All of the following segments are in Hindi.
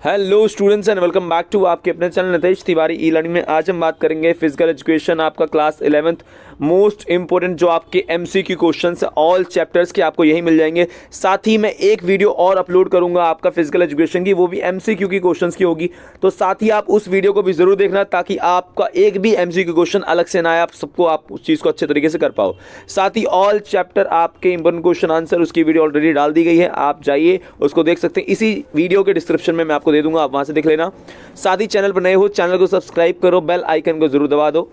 Hello students and welcome back to आपके अपने channel Nitesh Tiwari e learning में। आज हम बात करेंगे फिजिकल एजुकेशन आपका क्लास 11th मोस्ट इंपॉर्टेंट जो आपके एमसीक्यू क्वेश्चंस ऑल चैप्टर्स के आपको यही मिल जाएंगे। साथ ही मैं एक वीडियो और अपलोड करूंगा आपका फिजिकल एजुकेशन की, वो भी एमसीक्यू की क्वेश्चंस की होगी। तो साथ ही आप उस वीडियो को भी जरूर देखना ताकि आपका एक भी एमसीक्यू क्वेश्चन अलग से ना आए, आप उस चीज़ को अच्छे तरीके से कर पाओ। साथ ही ऑल चैप्टर आपके इंपॉर्टेंट क्वेश्चन आंसर उसकी वीडियो ऑलरेडी डाल दी गई है, आप जाइए उसको देख सकते हैं। इसी वीडियो के डिस्क्रिप्शन में मैं आपको दे दूंगा, आप वहां से देख लेना। साथ ही चैनल पर नए हो चैनल को सब्सक्राइब करो, बेल आइकन को जरूर दबा दो।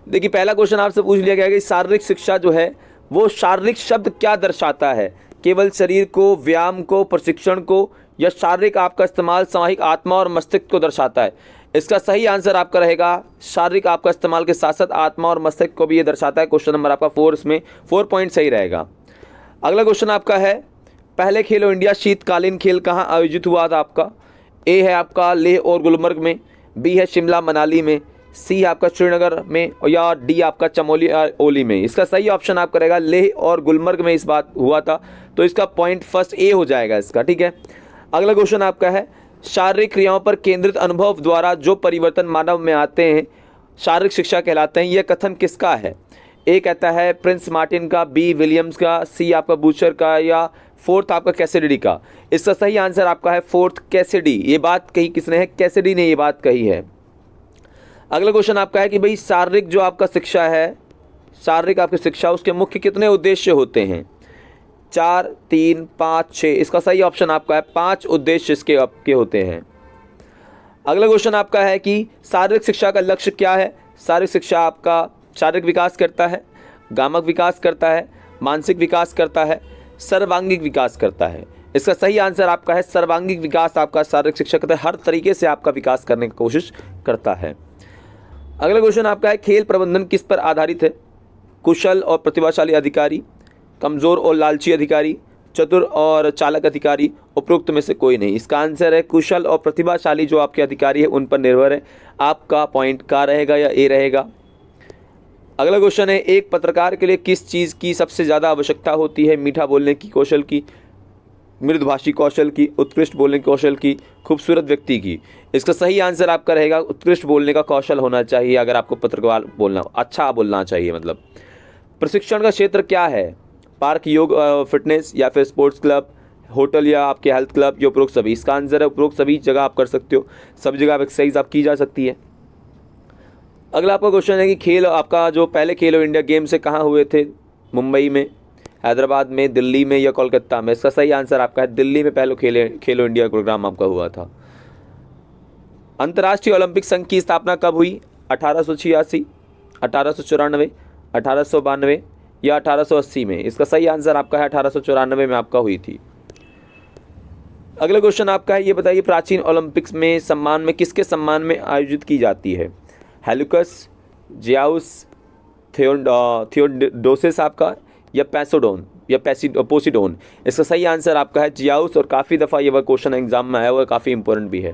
देखिए पहला क्वेश्चन आपसे पूछ लिया गया है कि शारीरिक शिक्षा जो है वो शारीरिक शब्द क्या दर्शाता है? केवल शरीर को, व्यायाम को, प्रशिक्षण को, या शारीरिक आपका इस्तेमाल सामूहिक आत्मा और मस्तिष्क को दर्शाता है? इसका सही आंसर आपका रहेगा शारीरिक आपका इस्तेमाल के साथ साथ आत्मा और मस्तिष्क को भी ये दर्शाता है। क्वेश्चन नंबर आपका 4, इसमें 4 पॉइंट सही रहेगा। अगला क्वेश्चन आपका है पहले खेलो इंडिया शीतकालीन खेल कहाँ आयोजित हुआ था? आपका ए है आपका लेह और गुलमर्ग में, बी है शिमला मनाली में, सी है आपका श्रीनगर में, या डी आपका चमोली ओली में। इसका सही ऑप्शन आपका रहेगा लेह और गुलमर्ग में इस बात हुआ था, तो इसका पॉइंट फर्स्ट ए हो जाएगा इसका, ठीक है। अगला क्वेश्चन आपका है शारीरिक क्रियाओं पर केंद्रित अनुभव द्वारा जो परिवर्तन मानव में आते हैं शारीरिक शिक्षा कहलाते हैं। यह कथन किसका है? ए कहता है प्रिंस मार्टिन का, बी विलियम्स का, सी आपका बूचर का, या फोर्थ आपका कैसिडी का। इसका सही आंसर आपका है फोर्थ कैसिडी। ये बात कही किसने है? कैसिडी ने ये बात कही है। अगला क्वेश्चन आपका है कि भाई शारीरिक जो आपका शिक्षा है, शारीरिक आपकी शिक्षा उसके मुख्य कितने उद्देश्य होते हैं? 4, 3, 5, 6। इसका सही ऑप्शन आपका है 5 उद्देश्य इसके आपके होते हैं। अगला क्वेश्चन आपका है कि शारीरिक शिक्षा का लक्ष्य क्या है? शारीरिक शिक्षा आपका शारीरिक विकास करता है, गामक विकास करता है, मानसिक विकास करता है, सर्वांगीण विकास करता है। इसका सही आंसर आपका है सर्वांगीण विकास। आपका शारीरिक शिक्षा करता है हर तरीके से आपका विकास करने की कोशिश करता है। अगला क्वेश्चन आपका है खेल प्रबंधन किस पर आधारित है? कुशल और प्रतिभाशाली अधिकारी, कमजोर और लालची अधिकारी, चतुर और चालक अधिकारी, उपरोक्त में से कोई नहीं। इसका आंसर है कुशल और प्रतिभाशाली जो आपके अधिकारी है उन पर निर्भर है। आपका पॉइंट का रहेगा या ए रहेगा। अगला क्वेश्चन है एक पत्रकार के लिए किस चीज़ की सबसे ज़्यादा आवश्यकता होती है? मीठा बोलने की कौशल की, मृदुभाषी कौशल की, उत्कृष्ट बोलने की कौशल की, खूबसूरत व्यक्ति की। इसका सही आंसर आपका रहेगा उत्कृष्ट बोलने का कौशल होना चाहिए। अगर आपको पत्रकार बोलना अच्छा बोलना चाहिए मतलब। प्रशिक्षण का क्षेत्र क्या है? पार्क, योग, फिटनेस, या फिर स्पोर्ट्स क्लब, होटल, या आपके हेल्थ क्लब, या उपरोक्त सभी। इसका आंसर है उपरोक्त सभी जगह आप कर सकते हो, सब जगह आप एक्सरसाइज आप की जा सकती है। अगला आपका क्वेश्चन है कि खेल आपका जो पहले खेलो इंडिया गेम से कहाँ हुए थे? मुंबई में, हैदराबाद में, दिल्ली में, या कोलकाता में। इसका सही आंसर आपका है दिल्ली में पहले खेलो इंडिया प्रोग्राम आपका हुआ था। अंतर्राष्ट्रीय ओलंपिक संघ की स्थापना कब हुई? 1886, 1894, 1892, या 1880 में। इसका सही आंसर आपका है 1894 में आपका हुई थी। अगला क्वेश्चन आपका है ये बताइए प्राचीन ओलंपिक्स में सम्मान में किसके सम्मान में आयोजित की जाती है? हेलुकस, जियाउस, थियोडोसिस आपका, या पैसोडोन, या पोसिडोन। इसका सही आंसर आपका है जियाउस, और काफ़ी दफ़ा ये क्वेश्चन एग्जाम में आया हुआ है, काफ़ी इंपॉर्टेंट भी है।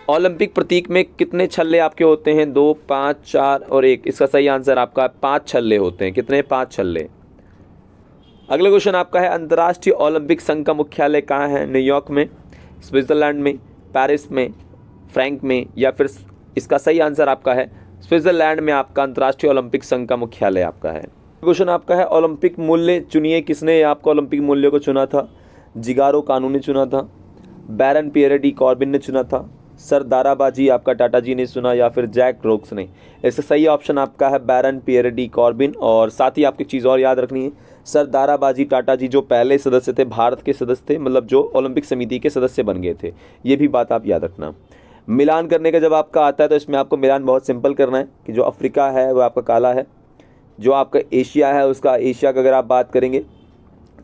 ओलंपिक प्रतीक में कितने छल्ले आपके होते हैं? 2, 5, 4 और 1। इसका सही आंसर आपका 5 छल्ले होते हैं। कितने? 5 छल्ले। अगला क्वेश्चन आपका है अंतर्राष्ट्रीय ओलंपिक संघ का मुख्यालय कहाँ है? न्यूयॉर्क में, स्विट्जरलैंड में, पेरिस में, फ्रैंक में, या फिर इसका सही आंसर आपका है स्विट्जरलैंड में आपका अंतर्राष्ट्रीय ओलंपिक संघ का मुख्यालय आपका है। क्वेश्चन आपका है ओलंपिक मूल्य चुनिए। किसने आपको ओलंपिक मूल्य को चुना था? जिगारो कानू ने चुना था, बैरन पियरे डी कॉर्बिन ने चुना था, सर दाराबाजी आपका टाटा जी ने चुना, या फिर जैक रोक्स ने। इसका सही ऑप्शन आपका है बैरन पियरे डी कॉर्बिन। और साथ ही आपकी चीज़ और याद रखनी है, सर दाराबाजी टाटा जी जो पहले सदस्य थे, भारत के सदस्य थे, मतलब जो ओलंपिक समिति के सदस्य बन गए थे। ये भी बात आप याद रखना। मिलान करने का जब आपका आता है तो इसमें आपको मिलान बहुत सिंपल करना है कि जो अफ्रीका है वो आपका काला है, जो आपका एशिया है उसका, एशिया का अगर आप बात करेंगे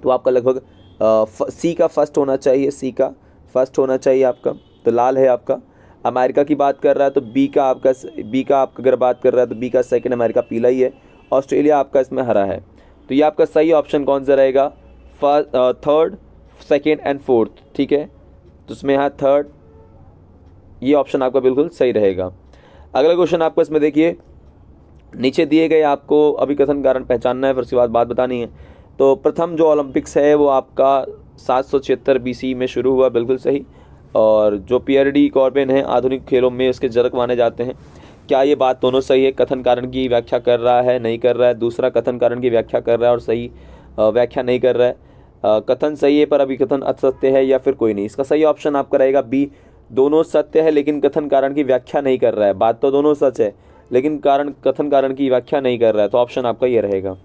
तो आपका लगभग सी का फर्स्ट होना चाहिए, सी का फर्स्ट होना चाहिए आपका, तो लाल है आपका। अमेरिका की बात कर रहा है तो बी का आपका अगर बात कर रहा है तो बी का सेकंड अमेरिका पीला ही है। ऑस्ट्रेलिया आपका इसमें हरा है। तो ये आपका सही ऑप्शन कौन सा रहेगा? थर्ड, सेकेंड एंड फोर्थ, ठीक है। तो उसमें यहाँ थर्ड, ये ऑप्शन आपका बिल्कुल सही रहेगा। अगला क्वेश्चन आपको इसमें देखिए नीचे दिए गए आपको अभी कथन कारण पहचानना है, फिर उसके बाद बात बतानी है। तो प्रथम जो ओलंपिक्स है वो आपका 776 BC में शुरू हुआ, बिल्कुल सही। और जो पियर डी कॉर्बिन है आधुनिक खेलों में उसके जनक माने जाते हैं। क्या ये बात दोनों सही है? कथन कारण की व्याख्या कर रहा है, नहीं कर रहा है। दूसरा, कथन कारण की व्याख्या कर रहा है और सही व्याख्या नहीं कर रहा है। कथन सही है पर अभिकथन असत्य है, या फिर कोई नहीं। इसका सही ऑप्शन आपका रहेगा बी, दोनों सत्य है लेकिन कथन कारण की व्याख्या नहीं कर रहा है। बात तो दोनों सच है लेकिन कथन कारण की व्याख्या नहीं कर रहा है, तो ऑप्शन आपका ये रहेगा।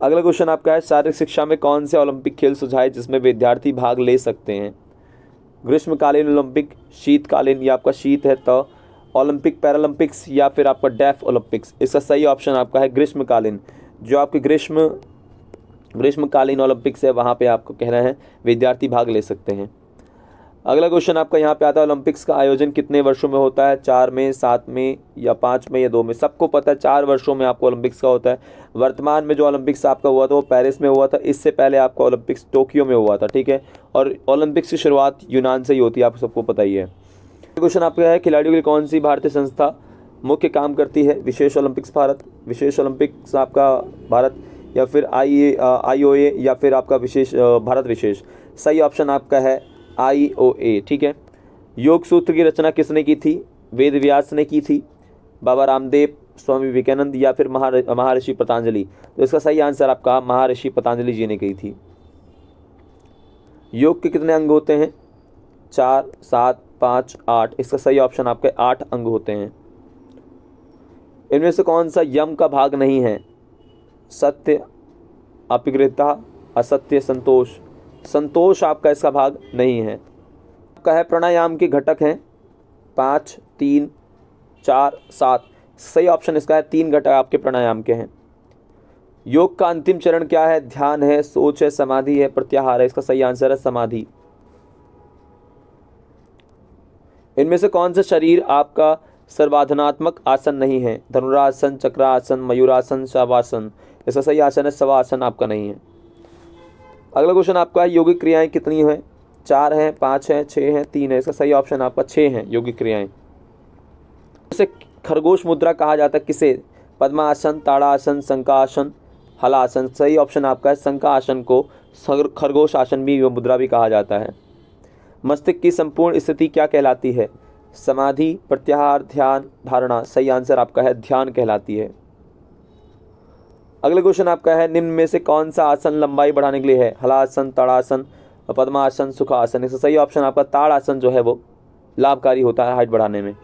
अगला क्वेश्चन आपका है, शारीरिक शिक्षा में कौन से ओलंपिक खेल सुझाए जिसमें विद्यार्थी भाग ले सकते हैं? ग्रीष्मकालीन ओलंपिक, शीतकालीन, या आपका शीत है तो ओलंपिक पैरालंपिक्स, या फिर आपका डेफ ओलंपिक्स। इसका सही ऑप्शन आपका है ग्रीष्मकालीन। जो आपके ग्रीष्मकालीन ओलंपिक्स है वहाँ पे आपको कहना है विद्यार्थी भाग ले सकते हैं। अगला क्वेश्चन आपका यहाँ पे आता है, ओलंपिक्स का आयोजन कितने वर्षों में होता है? 4 में, 7 में, या 5 में, या 2 में? सबको पता है 4 वर्षों में आपको ओलंपिक्स का होता है। वर्तमान में जो ओलंपिक्स आपका हुआ था वो पेरिस में हुआ था, इससे पहले आपका ओलंपिक्स टोक्यो में हुआ था, ठीक है। और ओलंपिक्स की शुरुआत यूनान से ही होती है, आपको सबको पता ही है। क्वेश्चन आपका है, खिलाड़ियों के लिए कौन सी भारतीय संस्था मुख्य काम करती है? विशेष ओलंपिक्स भारत, विशेष ओलंपिक्स आपका भारत, या फिर IOA, या फिर आपका विशेष भारत विशेष। सही ऑप्शन आपका है IOA, ठीक है। योग सूत्र की रचना किसने की थी? वेद व्यास ने की थी, बाबा रामदेव, स्वामी विवेकानंद, या फिर महर्षि पतंजलि। तो इसका सही आंसर आपका महर्षि पतंजलि जी ने की थी। योग के कितने अंग होते हैं? 4, 7, 5, 8। इसका सही ऑप्शन आपके 8 अंग होते हैं। इनमें से कौन सा यम का भाग नहीं है? सत्य, अपरिग्रहता, असत्य, संतोष। संतोष आपका इसका भाग नहीं है। आपका है प्राणायाम के घटक हैं 5, 3, 4, 7। सही ऑप्शन इसका है 3 घटक आपके प्राणायाम के हैं। योग का अंतिम चरण क्या है? ध्यान है, सोच है, समाधि है, प्रत्याहार है। इसका सही आंसर है समाधि। इनमें से कौन सा शरीर आपका सर्वाधनात्मक आसन नहीं है? धनुरासन, चक्रासन, मयूरासन, शवासन। इसका सही आसन है शवासन, आपका नहीं है। अगला क्वेश्चन आपका है, योगिक क्रियाएं कितनी हैं? 4 हैं, 5 हैं, 6 हैं, 3 है। इसका सही ऑप्शन आपका 6 हैं योगिक क्रियाएं। इसे खरगोश मुद्रा कहा जाता है किसे? पद्मासन, ताड़ासन, शंखासन, हलासन। सही ऑप्शन आपका है शंखासन को खरगोश आसन भी मुद्रा भी कहा जाता है। मस्तिष्क की संपूर्ण स्थिति क्या कहलाती है? समाधि, प्रत्याहार, ध्यान, धारणा। सही आंसर आपका है ध्यान कहलाती है। अगला क्वेश्चन आपका है, निम्न में से कौन सा आसन लंबाई बढ़ाने के लिए है? हलासन, ताड़ासन, पद्मासन, सुखासन। इसका सही ऑप्शन आपका ताड़ासन जो है वो लाभकारी होता है हाइट बढ़ाने में।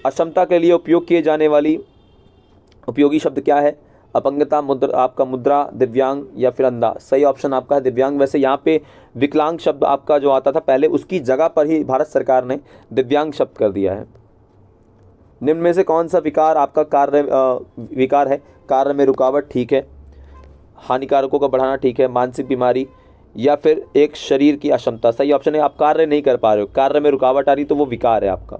अक्षमता के लिए उपयोग किए जाने वाली उपयोगी शब्द क्या है? अपंगता, मुद्रा, आपका मुद्रा, दिव्यांग, या फिर अंधा। सही ऑप्शन आपका है दिव्यांग। वैसे यहाँ पे विकलांग शब्द आपका जो आता था पहले, उसकी जगह पर ही भारत सरकार ने दिव्यांग शब्द कर दिया है। निम्न में से कौन सा विकार आपका विकार है? कार्य में रुकावट, ठीक है। हानिकारकों का बढ़ाना, ठीक है। मानसिक बीमारी, या फिर एक शरीर की अक्षमता। सही ऑप्शन है आप कार्य नहीं कर पा रहे हो, कार्य में रुकावट आ रही तो वो विकार है आपका।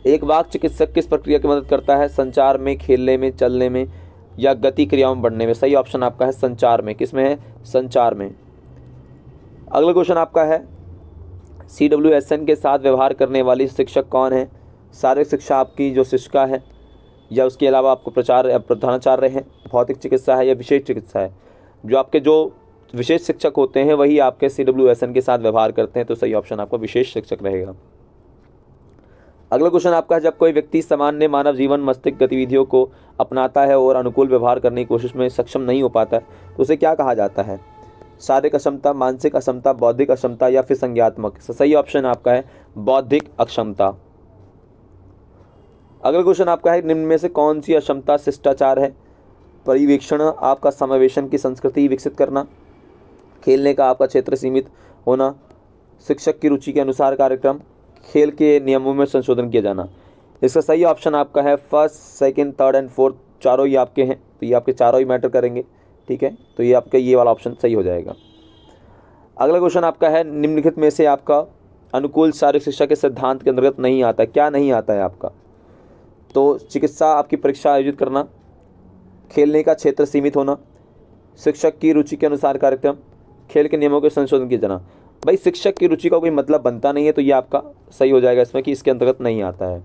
एक वाक चिकित्सक किस प्रक्रिया की मदद करता है? संचार में, खेलने में, चलने में, या गति क्रियाओं में बढ़ने में। सही ऑप्शन आपका है संचार में। किस में है? संचार में। अगला क्वेश्चन आपका है, CWSN के साथ व्यवहार करने वाली शिक्षक कौन है? शारीरिक शिक्षा आपकी जो शिक्षिका है, या उसके अलावा आपको प्रधानाचार्य हैं, भौतिक चिकित्सा है, या विशेष चिकित्सा है। जो आपके जो विशेष शिक्षक होते हैं वही आपके CWSN के साथ व्यवहार करते हैं, तो सही ऑप्शन आपका विशेष शिक्षक रहेगा। अगला क्वेश्चन आपका है, जब कोई व्यक्ति सामान्य मानव जीवन मस्तिष्क गतिविधियों को अपनाता है और अनुकूल व्यवहार करने की कोशिश में सक्षम नहीं हो पाता है तो उसे क्या कहा जाता है? शारीरिक अक्षमता, मानसिक अक्षमता, बौद्धिक अक्षमता, या फिर संज्ञात्मक। सही ऑप्शन आपका है बौद्धिक अक्षमता। अगला क्वेश्चन आपका है, निम्न में से कौन सी अक्षमता शिष्टाचार है? परिवेक्षण, आपका समावेशन की संस्कृति विकसित करना, खेलने का आपका क्षेत्र सीमित होना, शिक्षक की रुचि के अनुसार कार्यक्रम, खेल के नियमों में संशोधन किया जाना। इसका सही ऑप्शन आपका है first, second, third and fourth. चारों ही आपके हैं, तो ये आपके चारों ही मैटर करेंगे, ठीक है। तो ये आपका ये वाला ऑप्शन सही हो जाएगा। अगला क्वेश्चन आपका है, निम्नलिखित में से आपका अनुकूल शारीरिक शिक्षा के सिद्धांत के अंतर्गत नहीं आता है? क्या नहीं आता है आपका? तो चिकित्सा आपकी परीक्षा आयोजित करना, खेलने का क्षेत्र सीमित होना, शिक्षक की रुचि के अनुसार कार्यक्रम, खेल के नियमों के संशोधन किया जाना। भाई शिक्षक की रुचि का कोई मतलब बनता नहीं है, तो ये आपका सही हो जाएगा इसमें कि इसके अंतर्गत नहीं आता है।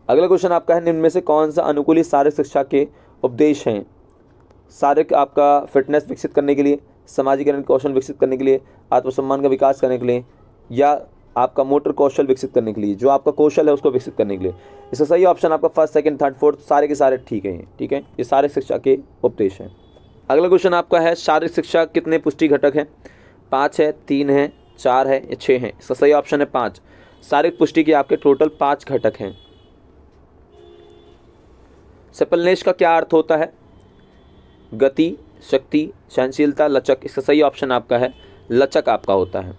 अगला क्वेश्चन आपका है, निम्न में से कौन सा अनुकूलित शारीरिक शिक्षा के उपदेश हैं? शारीरिक आपका फिटनेस विकसित करने के लिए, सामाजिकरण कौशल विकसित करने के लिए, आत्मसम्मान का विकास करने के लिए, या आपका मोटर कौशल विकसित करने के लिए, जो आपका कौशल है उसको विकसित करने के लिए। इसका सही ऑप्शन आपका फर्स्ट, सेकंड, थर्ड, फोर्थ सारे के सारे ठीक है। ठीक है, ये सारे शिक्षा के उपदेश हैं। अगला क्वेश्चन आपका है शारीरिक शिक्षा कितने पुष्टि घटक हैं? 5 है, 3 है, 4 है या 6 है? इसका सही ऑप्शन है 5। शारीरिक पुष्टि के आपके टोटल 5 घटक हैं। सपलनेश का क्या अर्थ होता है? गति, शक्ति, सहनशीलता, लचक। इसका सही ऑप्शन आपका है लचक आपका होता है।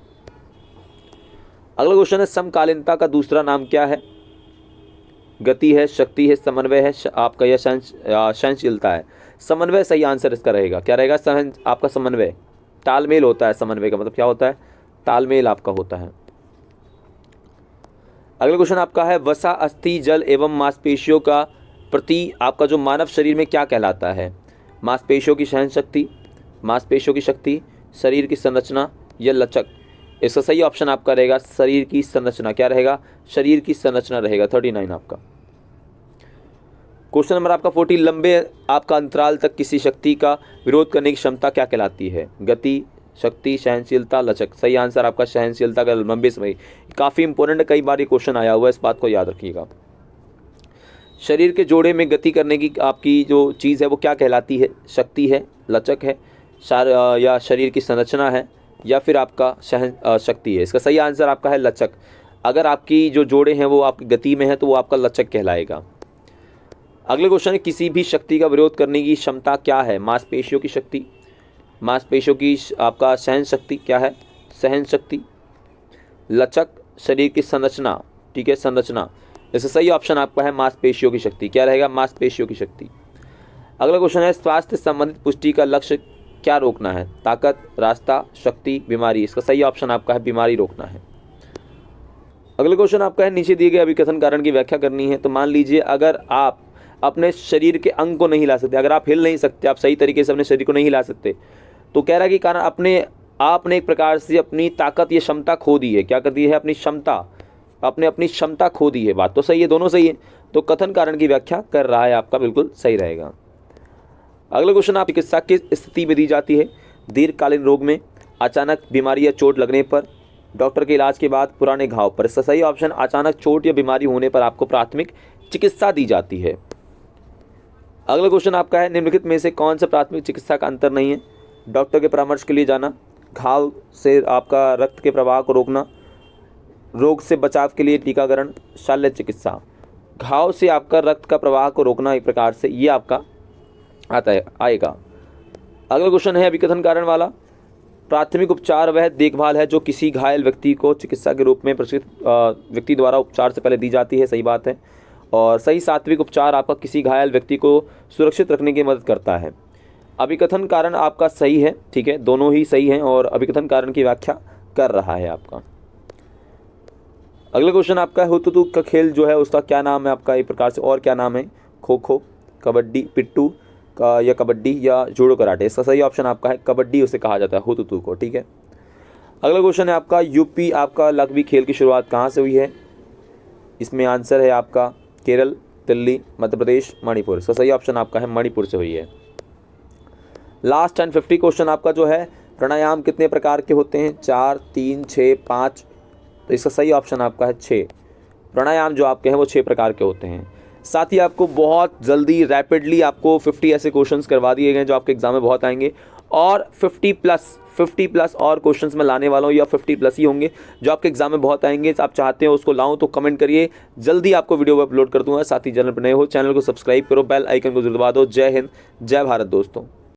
अगला क्वेश्चन है समकालीनता का दूसरा नाम क्या है? गति है, शक्ति है, समन्वय है, आपका यह सहनशीलता है। समन्वय सही आंसर इसका रहेगा। क्या रहेगा? आपका समन्वय, तालमेल होता है। समन्वय का मतलब क्या होता है? तालमेल आपका होता है। अगला क्वेश्चन आपका है वसा, अस्थि, जल एवं मांसपेशियों का प्रति आपका जो मानव शरीर में क्या कहलाता है? मांसपेशियों की सहन शक्ति, मांसपेशियों की शक्ति, शरीर की संरचना या लचक। इसका सही ऑप्शन आपका रहेगा शरीर की संरचना। क्या रहेगा? शरीर की संरचना रहेगा। 39 आपका। क्वेश्चन नंबर आपका 40, लंबे आपका अंतराल तक किसी शक्ति का विरोध करने की क्षमता क्या कहलाती है? गति, शक्ति, सहनशीलता, लचक। सही आंसर आपका सहनशीलता का लंबे समय। काफ़ी इंपॉर्टेंट है, कई बार ये क्वेश्चन आया हुआ है, इस बात को याद रखिएगा। शरीर के जोड़े में गति करने की आपकी जो चीज़ है वो क्या कहलाती है? शक्ति है, लचक है, या शरीर की संरचना है, या फिर आपका सहन शक्ति है। इसका सही आंसर आपका है लचक। अगर आपकी जो जोड़े हैं वो आपकी गति में है तो वो आपका लचक कहलाएगा। अगले क्वेश्चन है किसी भी शक्ति का विरोध करने की क्षमता क्या है? मांसपेशियों की शक्ति, मांसपेशियों की आपका सहन शक्ति क्या है? सहन शक्ति, लचक, शरीर की संरचना। ठीक है, संरचना। इसका सही ऑप्शन आपका है मांसपेशियों की शक्ति। क्या रहेगा? मांसपेशियों की शक्ति। अगला क्वेश्चन है स्वास्थ्य संबंधित पुष्टि का लक्ष्य क्या रोकना है? ताकत, रास्ता, शक्ति, बीमारी। इसका सही ऑप्शन आपका है बीमारी रोकना है। अगला क्वेश्चन आपका है नीचे दिए गए अभिकथन कारण की व्याख्या करनी है। तो मान लीजिए अगर आप अपने शरीर के अंग को नहीं हिला सकते, अगर आप हिल नहीं सकते, आप सही तरीके से अपने शरीर को नहीं हिला सकते, तो कह रहा है कि कारण आपने एक प्रकार से अपनी ताकत या क्षमता खो दी है। क्या कर दी है? अपनी क्षमता, आपने अपनी क्षमता खो दी है। बात तो सही है, दोनों सही है। तो कथन कारण की व्याख्या कर रहा है आपका, बिल्कुल सही रहेगा। अगला क्वेश्चन आप चिकित्सा किस स्थिति में दी जाती है? दीर्घकालीन रोग में, अचानक बीमारी या चोट लगने पर, डॉक्टर के इलाज के बाद, पुराने घाव पर। इसका सही ऑप्शन अचानक चोट या बीमारी होने पर आपको प्राथमिक चिकित्सा दी जाती है। अगला क्वेश्चन आपका है निम्नलिखित में से कौन सा प्राथमिक चिकित्सा का अंतर नहीं है? डॉक्टर के परामर्श के लिए जाना, घाव से आपका रक्त के प्रवाह को रोकना, रोग से बचाव के लिए टीकाकरण, शल्य चिकित्सा। घाव से आपका रक्त का प्रवाह को रोकना एक प्रकार से ये आपका आएगा। अगला क्वेश्चन है अभिकथन कारण वाला। प्राथमिक उपचार वह देखभाल है जो किसी घायल व्यक्ति को चिकित्सा के रूप में प्रशिक्षित व्यक्ति द्वारा उपचार से पहले दी जाती है। सही बात है। और सही सात्विक उपचार आपका किसी घायल व्यक्ति को सुरक्षित रखने की मदद करता है। अभिकथन कारण आपका सही है। ठीक है, दोनों ही सही हैं और अभिकथन कारण की व्याख्या कर रहा है आपका। अगला क्वेश्चन आपका है हुतुतु का खेल जो है उसका क्या नाम है? आपका एक प्रकार से और क्या नाम है? खो खो, कबड्डी, पिट्टू का, या कबड्डी, या जूडो कराटे। इसका सही ऑप्शन आपका है कबड्डी उसे कहा जाता है, हुतुतु को। ठीक है। अगला क्वेश्चन है आपका यूपी आपका लघवी खेल की शुरुआत कहाँ से हुई है? इसमें आंसर है आपका केरल, दिल्ली, मध्य प्रदेश, मणिपुर। इसका सही ऑप्शन आपका है मणिपुर से हुई है। लास्ट 1050 क्वेश्चन आपका जो है प्राणायाम कितने प्रकार के होते हैं? 4, 3, 6, 5। तो इसका सही ऑप्शन आपका है 6। प्राणायाम जो आपके हैं वो 6 प्रकार के होते हैं। साथ ही आपको बहुत जल्दी रैपिडली आपको 50 ऐसे क्वेश्चंस करवा दिए गए जो आपके एग्जाम में बहुत आएंगे, और 50 प्लस और क्वेश्चंस मैं लाने वाला हूँ, या 50 प्लस ही होंगे जो आपके एग्जाम में बहुत आएंगे। आप चाहते हो उसको लाऊं तो कमेंट करिए, जल्दी आपको वीडियो अपलोड कर दूंगा। साथ ही चैनल पर नए हो चैनल को सब्सक्राइब करो, बेल आइकन को जरूर दबा दो। जय हिंद, जय भारत दोस्तों।